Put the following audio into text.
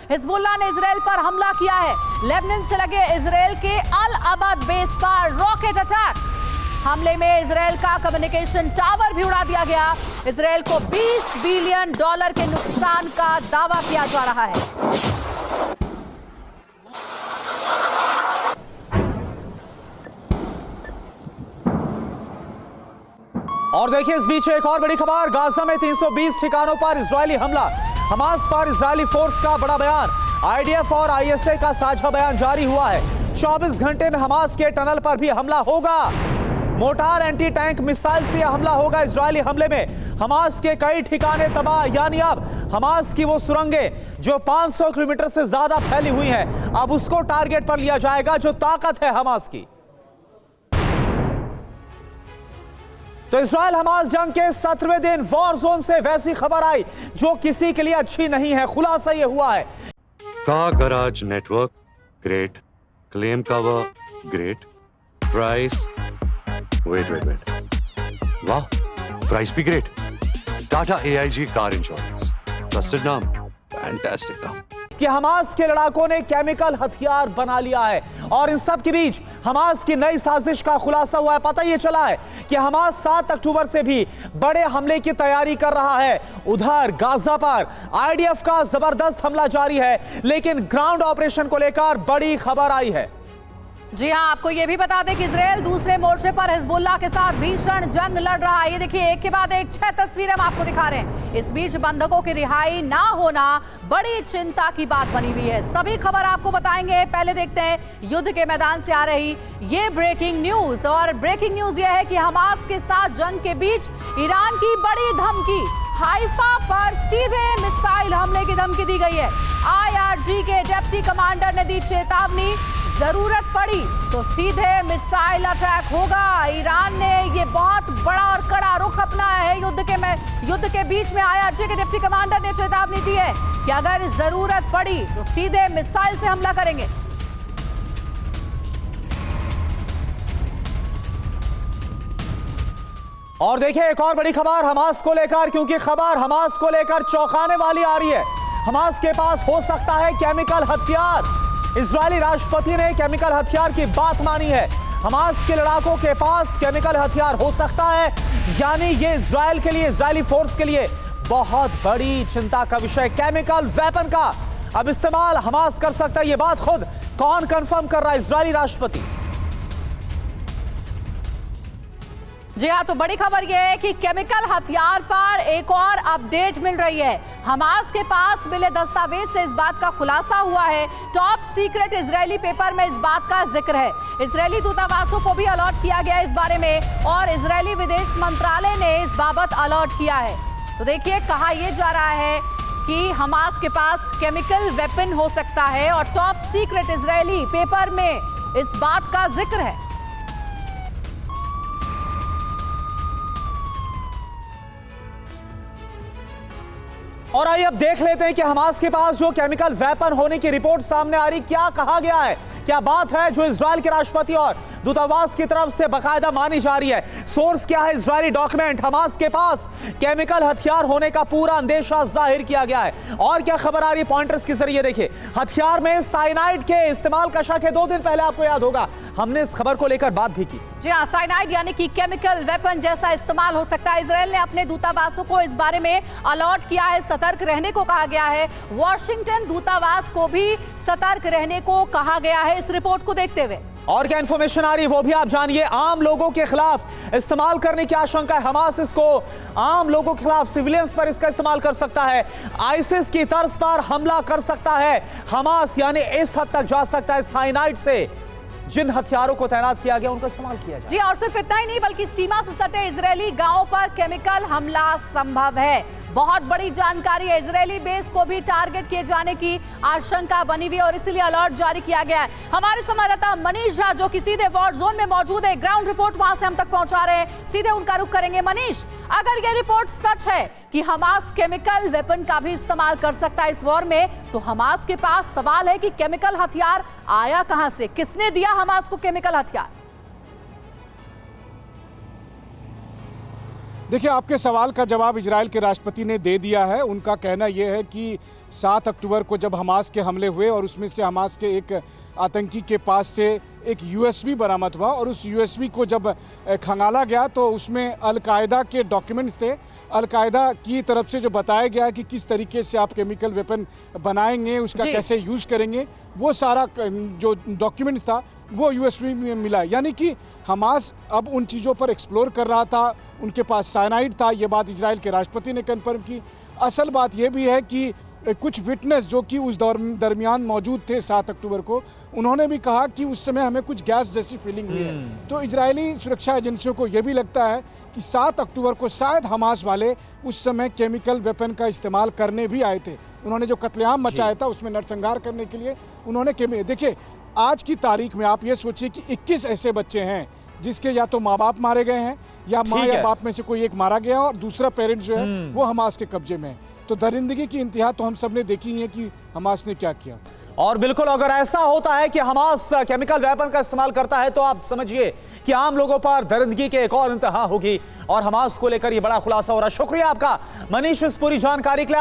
Hezbollah ने Israel पर हमला किया है। लेबनान से लगे इजराइल के अल अबाद बेस पर रॉकेट अटैक। हमले में इजराइल का कम्युनिकेशन टावर भी उड़ा दिया गया। इजराइल को $20 बिलियन के नुकसान का दावा किया जा रहा है। और देखिए इस बीच एक और बड़ी खबर, गाजा में 320 ठिकानों पर इजरायली हमला। हमास पर इजरायली फोर्स का बड़ा बयान। आईडीएफ और आईएसए का साझा बयान जारी हुआ है। 24 घंटे में हमास के टनल पर भी हमला होगा। मोर्टार एंटी टैंक मिसाइल से हमला होगा। इजरायली हमले में हमास के कई ठिकाने तबाह, यानी अब हमास की वो सुरंगें जो 500 किलोमीटर से ज्यादा फैली हुई हैं, अब उसको टारगेट पर लिया जाएगा, जो ताकत है हमास की। तो इजराइल हमास जंग के 17वें दिन वॉर जोन से वैसी खबर आई जो किसी के लिए अच्छी नहीं है। खुलासा यह हुआ है, का garage network great, claim cover great, price wait वाह, प्राइस भी great. Tata AIG car insurance, trusted नाम, फैंटास्टिक नाम। कि हमास के लड़ाकों ने केमिकल हथियार बना लिया है और इन सब के बीच हमास की नई साजिश का खुलासा हुआ है। पता यह चला है कि हमास 7 अक्टूबर से भी बड़े हमले की तैयारी कर रहा है। उधर गाजा पर आईडीएफ का जबरदस्त हमला जारी है, लेकिन ग्राउंड ऑपरेशन को लेकर बड़ी खबर आई है। जी हां, आपको यह भी बता दें कि इजराइल दूसरे मोर्चे पर हिजबुल्लाह के साथ भीषण जंग लड़ रहा है। ये देखिए एक के बाद एक 6 तस्वीरें हम आपको दिखा रहे हैं। इस बीच बंधकों की रिहाई ना होना बड़ी चिंता की बात बनी हुई है। सभी खबर आपको बताएंगे। पहले देखते हैं युद्ध के मैदान से आ रही ये ब्रेकिंग न्यूज। और ब्रेकिंग न्यूज यह है कि हमास के साथ जंग के बीच ईरान की बड़ी धमकी। हाइफा पर सीधे मिसाइल हमले की धमकी दी गई है। IRG के डिप्टी कमांडर ने दी चेतावनी, जरूरत पड़ी तो सीधे मिसाइल अटैक होगा। ईरान ने ये बहुत बड़ा और कड़ा रुख अपनाया है। युद्ध के बीच में IRG के डिप्टी कमांडर ने चेतावनी दी है कि अगर जरूरत पड़ी तो सीधे मिसाइल से हमला करेंगे। और देखिए एक और बड़ी खबर हमास को लेकर, क्योंकि खबर हमास को लेकर चौंकाने वाली आ रही है। हमास के पास हो सकता है केमिकल हथियार। इजरायली राष्ट्रपति ने केमिकल हथियार की बात मानी है। हमास के लड़ाकों के पास केमिकल हथियार हो सकता है, यानी ये इजराइल के लिए, इजरायली फोर्स के लिए बहुत बड़ी चिंता का विषय। केमिकल वेपन का अब इस्तेमाल हमास कर सकता है। ये बात खुद कौन कंफर्म कर रहा है? इजरायली राष्ट्रपति। जी हाँ, तो बड़ी खबर यह है कि केमिकल हथियार पर एक और अपडेट मिल रही है। हमास के पास मिले दस्तावेज से इस बात का खुलासा हुआ है। टॉप सीक्रेट इजरायली पेपर में इस बात का जिक्र है। इजरायली दूतावासों को भी अलर्ट किया गया है इस बारे में, और इजरायली विदेश मंत्रालय ने इस बाबत अलर्ट किया है। तो देखिए कहा यह जा रहा है कि हमास के पास केमिकल वेपन हो सकता है और टॉप सीक्रेट इजरायली पेपर में इस बात का जिक्र है। और आइए अब देख लेते हैं कि हमास के पास जो केमिकल वेपन होने की रिपोर्ट सामने आ रही, क्या कहा गया है, क्या बात है जो इजराइल के राष्ट्रपति और दूतावास की तरफ से बाकायदा मानी जा रही है। सोर्स क्या है? Israeli document. हमास के पास केमिकल हथियार होने का पूरा अंदेशा जाहिर किया गया है। और क्या खबर आ रही है पॉइंटर्स के जरिए देखिए। हथियार में साइनाइड के इस्तेमाल का शक है। 2 दिन पहले आपको याद होगा हमने इस खबर को लेकर बात भी की। जी हाँ, साइनाइड यानी कि केमिकल वेपन जैसा इस्तेमाल हो सकता है। इजराइल ने अपने दूतावासों को इस बारे में अलर्ट किया है, सतर्क रहने को कहा गया है। वॉशिंगटन दूतावास को भी सतर्क रहने को कहा गया है इस रिपोर्ट को देखते हुए। और क्या इंफॉर्मेशन आ रही है वो भी आप जानिए। आम लोगों के खिलाफ इस्तेमाल करने की आशंका है। हमास इसको आम लोगों के खिलाफ, सिविलियंस पर इसका इस्तेमाल कर सकता है। आईसिस की तर्ज पर हमला कर सकता है हमास, यानी इस हद तक जा सकता है साइनाइड से जिन हथियारों को तैनात किया गया उनका इस्तेमाल किया जाए। जी, और सिर्फ इतना ही नहीं बल्कि सीमा से सटे इजरायली गांवों पर केमिकल हमला संभव है। बहुत बड़ी जानकारी है। इजरायली बेस को भी टारगेट किए जाने की आशंका बनी हुई है और इसीलिए अलर्ट जारी किया गया है। हमारे संवाददाता मनीष झा जो कि सीधे वॉर जोन में मौजूद है, ग्राउंड रिपोर्ट वहां से हम तक पहुंचा रहे हैं, सीधे उनका रुख करेंगे। मनीष, अगर यह रिपोर्ट सच है कि हमास केमिकल वेपन का भी इस्तेमाल कर सकता है इस वॉर में, तो हमास के पास सवाल है कि केमिकल हथियार आया कहां से, किसने दिया हमास को केमिकल हथियार? देखिए, आपके सवाल का जवाब इजराइल के राष्ट्रपति ने दे दिया है। उनका कहना यह है कि 7 अक्टूबर को जब हमास के हमले हुए और उसमें से हमास के एक आतंकी के पास से एक यूएसबी बरामद हुआ और उस यूएसबी को जब खंगाला गया तो उसमें अलकायदा के डॉक्यूमेंट्स थे। अलकायदा की तरफ से जो बताया गया कि किस तरीके से आप केमिकल वेपन बनाएंगे, उसका कैसे यूज करेंगे, वो सारा जो डॉक्यूमेंट्स था वो यूएसबी में मिला। यानी कि हमास अब उन चीज़ों पर एक्सप्लोर कर रहा था, उनके पास साइनाइड था। ये बात इजराइल के राष्ट्रपति ने कन्फर्म की। असल बात यह भी है कि कुछ विटनेस जो कि उस दरमियान मौजूद थे 7 अक्टूबर को, उन्होंने भी कहा कि उस समय हमें कुछ गैस जैसी फीलिंग हुई है। तो इजरायली सुरक्षा एजेंसियों को यह भी लगता है कि 7 अक्टूबर को शायद हमास वाले उस समय केमिकल वेपन का इस्तेमाल करने भी आए थे। उन्होंने जो कत्लेआम मचाया था उसमें नरसंहार करने के लिए उन्होंने देखिए, आज की तारीख में आप ये सोचिए कि 21 ऐसे बच्चे हैं जिसके या तो माँ बाप मारे गए हैं या माँ या बाप में से कोई एक मारा गया और दूसरा पेरेंट जो है वो हमास के कब्जे में है। तो दरिंदगी की इंतहा तो हम सब ने देखी है कि हमास ने क्या किया। और बिल्कुल अगर ऐसा होता है कि हमास केमिकल वेपन का इस्तेमाल करता है तो आप समझिए कि आम लोगों पर दरिंदगी के एक और इंतहा होगी। और हमास को लेकर ये बड़ा खुलासा हो रहा है। शुक्रिया आपका मनीष इस पूरी जानकारी के लिए।